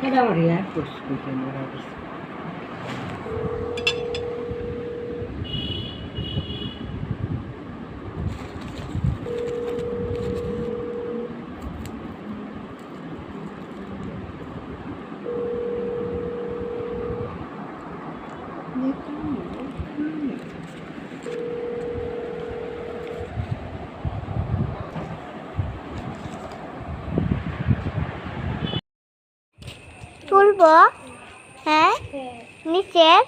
এটা আমার ইয়ার করছি ক্যামেরা দিছি তুলবো হ্যাঁ নিচের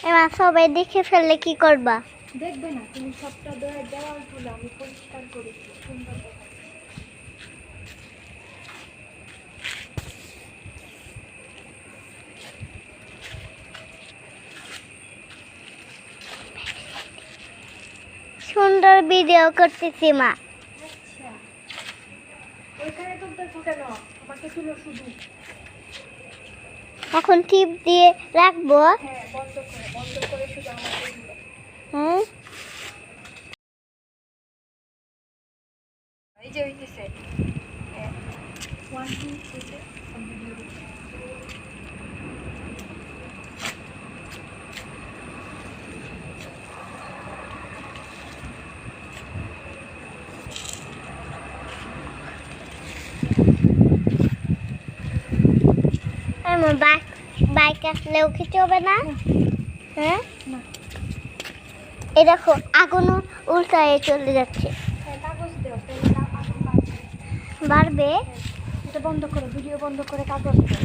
এবার সবাই দেখে ফেললে কি করবা? দেখবে না, তুমি সবটা দেওয়াল তুলে আমি পরিষ্কার করেছি, সুন্দর দেখাচ্ছে। সুন্দর ভিডিও করতেছি মা। আচ্ছা, ওইখানে তুলতেছো কেন? আমাকে তুলো শুধু। এখন টিপ দিয়ে রাখবো। হ্যাঁ, বন্ধ করে শুধু আমাকে তুলো। হ্যাঁ এই যে হইতেছে 1 2 3 ভিডিও আমার বাইক আসলেও কিছু হবে না। হ্যাঁ না, এই দেখো আগুন উল্টায় চলে যাচ্ছে। কাগজ দাও, তাহলে আগুন বাড়বে। বাড়বে। এটা বন্ধ করো, ভিডিও বন্ধ করে কাগজ দাও।